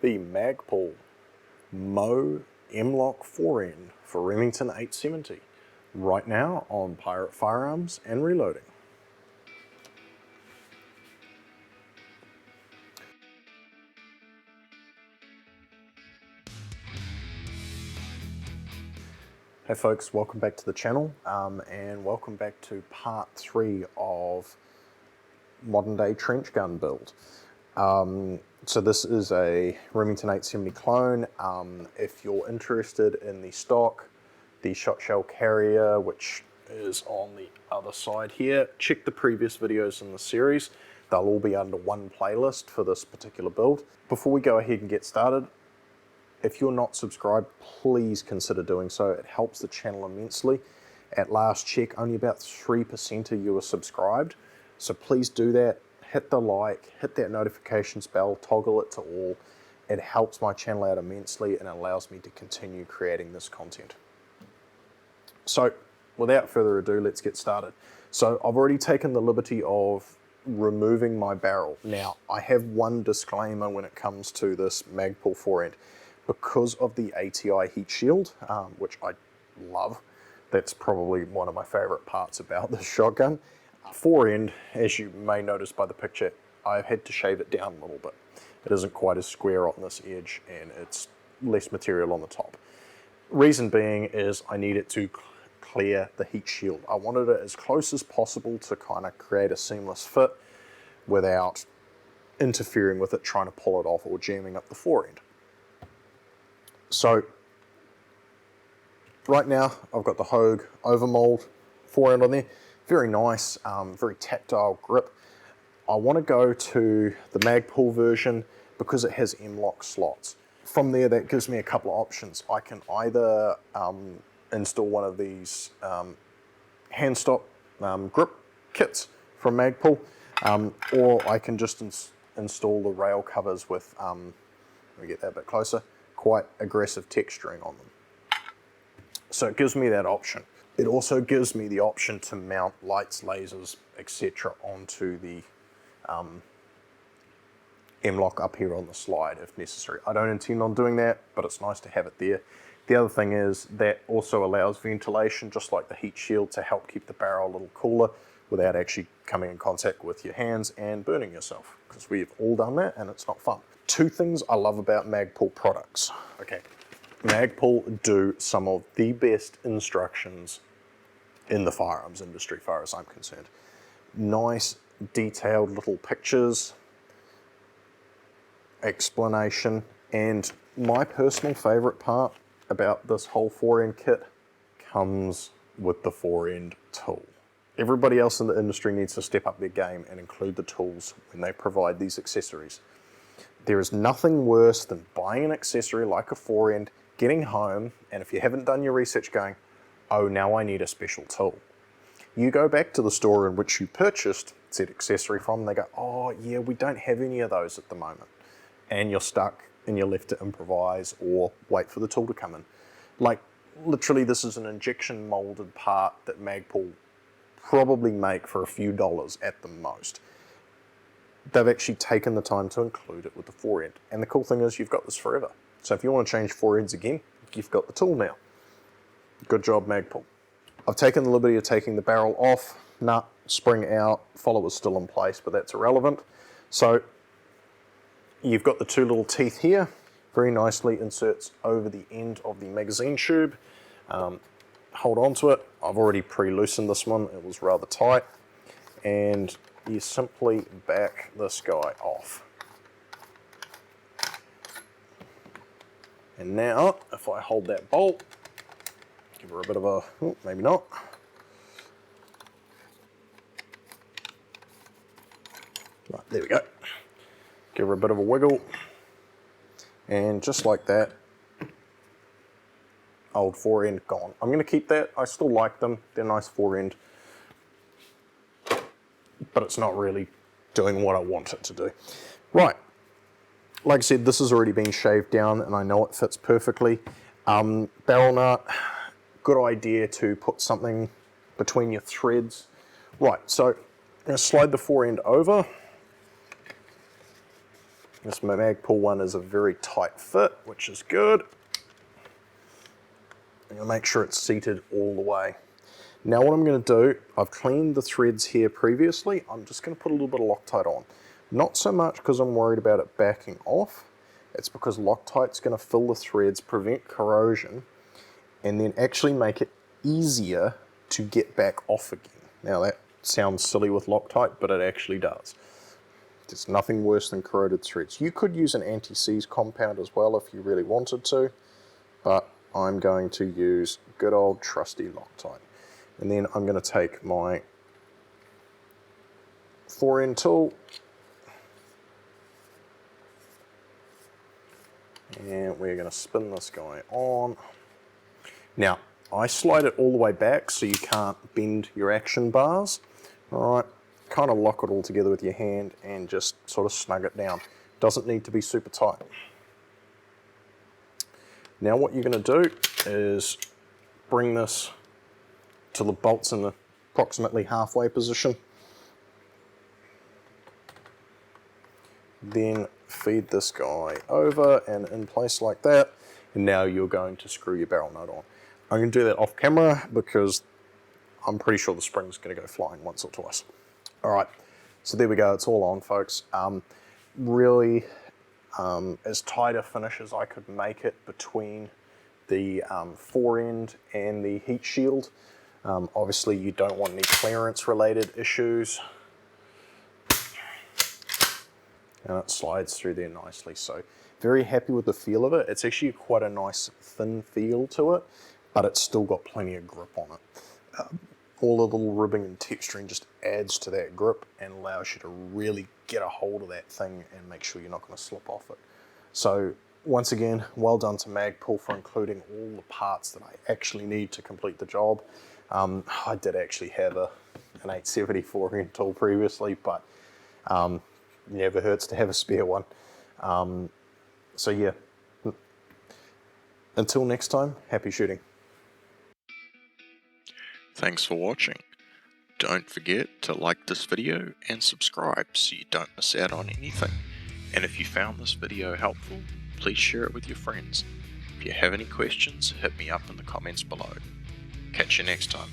the Magpul MOE M-Lock forend for Remington 870 right now on Pirate Firearms and Reloading. Hey folks, welcome back to the channel and welcome back to part 3 of modern day trench gun build. So this is a Remington 870 clone. If you're interested in the stock, the shot shell carrier, which is on the other side here, check the previous videos in the series. They'll all be under one playlist for this particular build. Before we go ahead and get started, if you're not subscribed, please consider doing so. It helps the channel immensely. At last check, only about 3% of you are subscribed. So please do that. Hit the like, hit that notifications bell, toggle it to all. It helps my channel out immensely and allows me to continue creating this content. So without further ado, let's get started. So I've already taken the liberty of removing my barrel. Now, I have one disclaimer when it comes to this Magpul forend. Because of the ATI heat shield, which I love, that's probably one of my favorite parts about this shotgun. Forend, as you may notice by the picture, I've had to shave it down a little bit. It isn't quite as square on this edge and it's less material on the top. Reason being is I need it to clear the heat shield. I wanted it as close as possible to kind of create a seamless fit without interfering with it, trying to pull it off or jamming up the forend. So right now I've got the Hogue overmold forend on there. Very nice, very tactile grip. I want to go to the Magpul version because it has M-Lock slots. From there, that gives me a couple of options. I can either install one of these hand stop grip kits from Magpul, or I can just install the rail covers with, let me get that a bit closer, quite aggressive texturing on them. So it gives me that option. It also gives me the option to mount lights, lasers, etc. onto the M-Lock up here on the slide if necessary. I don't intend on doing that, but it's nice to have it there. The other thing is that also allows ventilation, just like the heat shield, to help keep the barrel a little cooler without actually coming in contact with your hands and burning yourself, because we've all done that and it's not fun. Two things I love about Magpul products. Okay, Magpul do some of the best instructions in the firearms industry, as far as I'm concerned. Nice, detailed little pictures, explanation, and my personal favorite part about this whole forend kit comes with the forend tool. Everybody else in the industry needs to step up their game and include the tools when they provide these accessories. There is nothing worse than buying an accessory like a forend, getting home, and if you haven't done your research, going, oh, now I need a special tool. You go back to the store in which you purchased said accessory from, and they go, oh yeah, we don't have any of those at the moment. And you're stuck and you're left to improvise or wait for the tool to come in. Like, literally, this is an injection molded part that Magpul probably make for a few dollars at the most. They've actually taken the time to include it with the forend. And the cool thing is you've got this forever. So if you want to change forends again, you've got the tool now. Good job, Magpul. I've taken the liberty of taking the barrel off, nut, spring out, follower's still in place, but that's irrelevant. So you've got the two little teeth here, very nicely inserts over the end of the magazine tube. Hold on to it. I've already pre-loosened this one, it was rather tight. And you simply back this guy off. And now, if I hold that bolt, give her a bit of a, oh, maybe not. Right, there we go. Give her a bit of a wiggle. And just like that, old forend gone. I'm going to keep that. I still like them. They're nice forend. But it's not really doing what I want it to do. Right, like I said, this has already been shaved down and I know it fits perfectly. Barrel nut, good idea to put something between your threads. Right, so I'm going to slide the forend over. This Magpul one is a very tight fit, which is good. I'm going to make sure it's seated all the way. Now what I'm going to do, I've cleaned the threads here previously. I'm just going to put a little bit of Loctite on. Not so much because I'm worried about it backing off. It's because Loctite's going to fill the threads, prevent corrosion, and then actually make it easier to get back off again. Now that sounds silly with Loctite, but it actually does. There's nothing worse than corroded threads. You could use an anti-seize compound as well if you really wanted to, but I'm going to use good old trusty Loctite. And then I'm going to take my Forend tool and we're going to spin this guy on. Now, I slide it all the way back so you can't bend your action bars. All right, kind of lock it all together with your hand and just sort of snug it down. Doesn't need to be super tight. Now what you're going to do is bring this to the bolts in the approximately halfway position. Then feed this guy over and in place like that. And now you're going to screw your barrel nut on. I'm going to do that off camera because I'm pretty sure the spring's going to go flying once or twice. All right, so there we go. It's all on, folks. Really as tight a finish as I could make it between the forend and the heat shield. Obviously, you don't want any clearance related issues. And it slides through there nicely. So very happy with the feel of it. It's actually quite a nice thin feel to it, but it's still got plenty of grip on it. All the little ribbing and texturing just adds to that grip and allows you to really get a hold of that thing and make sure you're not going to slip off it. So once again, well done to Magpul for including all the parts that I actually need to complete the job. I did actually have an 870 forend tool previously, but never hurts to have a spare one. So yeah, until next time, happy shooting. Thanks for watching. Don't forget to like this video and subscribe so you don't miss out on anything. And if you found this video helpful, please share it with your friends. If you have any questions, hit me up in the comments below. Catch you next time.